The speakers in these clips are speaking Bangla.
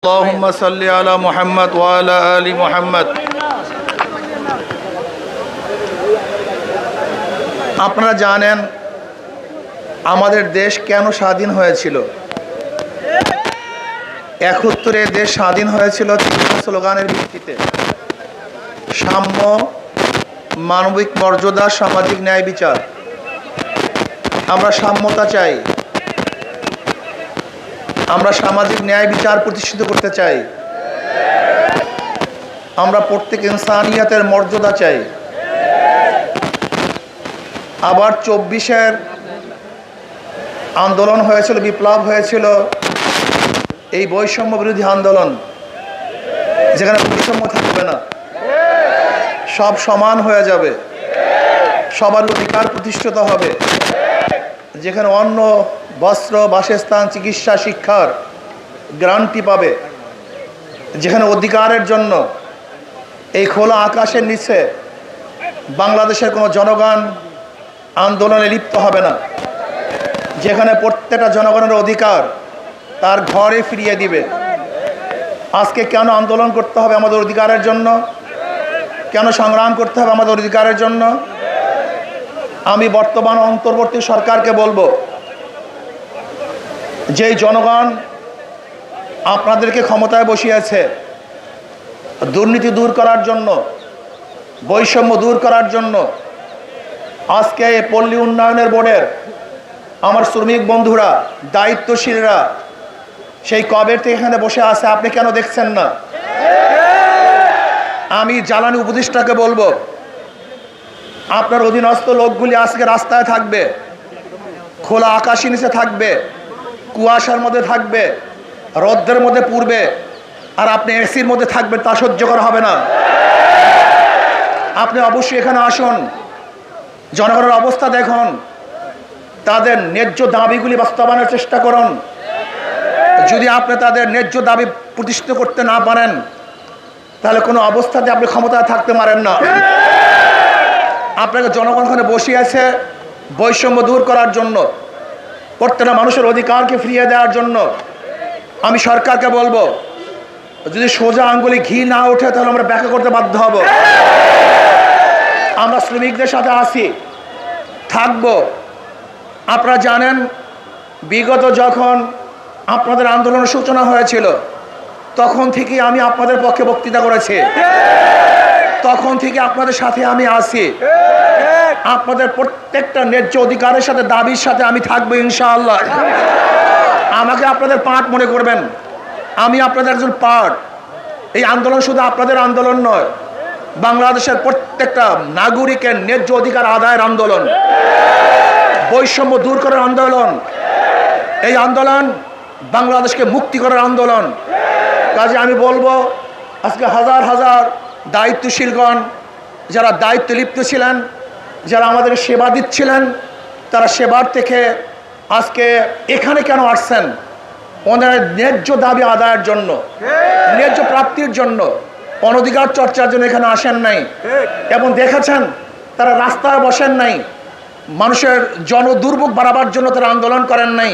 আল্লাহুম্মা সাল্লি আলা মুহাম্মদ ওয়া আলা আলি মুহাম্মদ। আপনারা জানেন আমাদের দেশ কেন স্বাধীন হয়েছিল। 71-এ দেশ স্বাধীন হয়েছিল স্লোগানের ভিত্তিতে: সাম্য, মানবিক মর্যাদা, সামাজিক ন্যায় বিচার। আমরা সাম্যতা চাই, আমরা সামাজিক ন্যায় বিচার প্রতিষ্ঠিত করতে চাই, আমরা প্রত্যেক ইনসানিয়াতের মর্যাদা চাই। আবার 24-এর আন্দোলন হয়েছিল, বিপ্লব হয়েছিল, এই বৈষম্য বিরোধী আন্দোলন, যেখানে বৈষম্য থাকবে না, সব সমান হয়ে যাবে, সবার অধিকার প্রতিষ্ঠিত হবে, যেখানে অন্ন, বস্ত্র, বাসস্থান, চিকিৎসা, শিক্ষার গ্যারান্টি পাবে, যেখানে অধিকারের জন্য এই খোলা আকাশের নিচে বাংলাদেশের কোনো জনগণ আন্দোলনে লিপ্ত হবে না, যেখানে প্রত্যেকটা জনগণের অধিকার তার ঘরে ফিরিয়ে দিবে। আজকে কেন আন্দোলন করতে হবে আমাদের অধিকারের জন্য? কেন সংগ্রাম করতে হবে আমাদের অধিকারের জন্য? আমি বর্তমান অন্তর্বর্তী সরকারকে বলবো, যেই জনগণ আপনাদেরকে ক্ষমতায় বসিয়েছে দুর্নীতি দূর করার জন্য, বৈষম্য দূর করার জন্য, আজকে পল্লী উন্নয়নের বোর্ডের আমার শ্রমিক বন্ধুরা, দায়িত্বশীলরা সেই কবে থেকে এখানে বসে আছে, আপনি কেন দেখছেন না? আমি জ্বালানি উপদেষ্টাকে বলবো, আপনার অধীনস্থ লোকগুলি আজকে রাস্তায় থাকবে, খোলা আকাশের নিচে থাকবে, কুয়াশার মধ্যে থাকবে, রোদ্রের মধ্যে পুড়বে, আর আপনি এসির মধ্যে থাকবেন, তা সহ্য করা হবে না। আপনি অবশ্যই এখানে আসুন, জনগণের অবস্থা দেখুন, তাদের ন্যায্য দাবিগুলি বাস্তবায়নের চেষ্টা করুন। যদি আপনি তাদের ন্যায্য দাবি প্রতিষ্ঠিত করতে না পারেন, তাহলে কোনো অবস্থাতে আপনি ক্ষমতায় থাকতে পারেন না। আপনাকে জনগণ ওখানে বসিয়েছে বৈষম্য দূর করার জন্য, প্রত্যেকটা মানুষের অধিকারকে ফিরিয়ে দেওয়ার জন্য। আমি সরকারকে বলবো, যদি সোজা আঙ্গুলি ঘি না ওঠে তাহলে আমরা ব্যাখ্যা করতে বাধ্য হব। আমরা শ্রমিকদের সাথে আছি, থাকবো। আপনারা জানেন বিগত যখন আপনাদের আন্দোলনের সূচনা হয়েছিল, তখন থেকে আমি আপনাদের পক্ষে বক্তৃতা করেছি, তখন থেকে আপনাদের সাথে আমি আছি। আপনাদের প্রত্যেকটা ন্যায্য অধিকারের সাথে, দাবির সাথে আমি থাকবো ইনশাআল্লাহ। আমাকে আপনাদের পার্ট মনে করবেন, আমি আপনাদের একজন পার্ট। এই আন্দোলন শুধু আপনাদের আন্দোলন নয়, বাংলাদেশের প্রত্যেকটা নাগরিকের ন্যায্য অধিকার আদায়ের আন্দোলন, বৈষম্য দূর করার আন্দোলন। এই আন্দোলন বাংলাদেশকে মুক্তি করার আন্দোলন। কাজে আমি বলবো, আজকে হাজার হাজার দায়িত্বশীলগণ যারা দায়িত্বে লিপ্ত ছিলেন, যারা আমাদের সেবা দিচ্ছিলেন, তারা সেবার থেকে আজকে এখানে কেন আসছেন? ওনাদের ন্যায্য দাবি আদায়ের জন্য, ন্যায্য প্রাপ্তির জন্য, অনধিকার চর্চার জন্য এখানে আসেন নাই। এবং দেখেছেন তারা রাস্তায় বসেন নাই, মানুষের জনদুর্ভোগ বাড়াবার জন্য তারা আন্দোলন করেন নাই,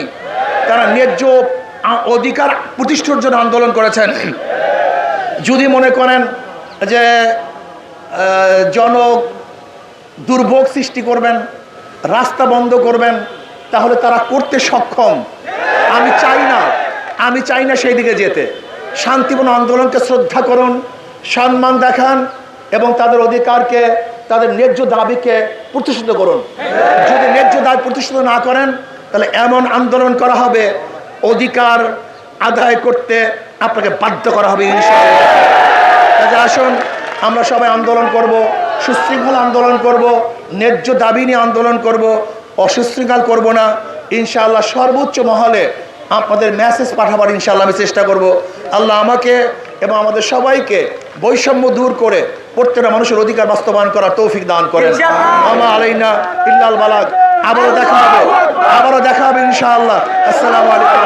তারা ন্যায্য অধিকার প্রতিষ্ঠার জন্য আন্দোলন করেছেন। যদি মনে করেন যে জন দুর্ভোগ সৃষ্টি করবেন, রাস্তা বন্ধ করবেন, তাহলে তারা করতে সক্ষম। আমি চাই না সেই দিকে যেতে। শান্তিপূর্ণ আন্দোলনকে শ্রদ্ধা করুন, সম্মান দেখান এবং তাদের অধিকারকে, তাদের ন্যায্য দাবিকে প্রতিষ্ঠিত করুন। যদি ন্যায্য দাবি প্রতিষ্ঠিত না করেন, তাহলে এমন আন্দোলন করা হবে, অধিকার আদায় করতে আপনাকে বাধ্য করা হবে ইনশাআল্লাহ। কাজে আসুন, আমরা সবাই আন্দোলন করব, সুশৃঙ্খল আন্দোলন করব, ন্যায্য দাবি নিয়ে আন্দোলন করব, অসুশৃঙ্খল করব না ইনশাআল্লাহ। সর্বোচ্চ মহলে আপনাদের মেসেজ পাঠাবার ইনশাআল্লাহ আমি চেষ্টা করব। আল্লাহ আমাকে এবং আমাদের সবাইকে বৈষম্য দূর করে প্রত্যেকটা মানুষের অধিকার বাস্তবায়ন করার তৌফিক দান করেন। আমা আলাইনা ইল্লাল বালাগ। আবারও দেখা হবে ইনশাআল্লাহ। আসসালামু আলাইকুম।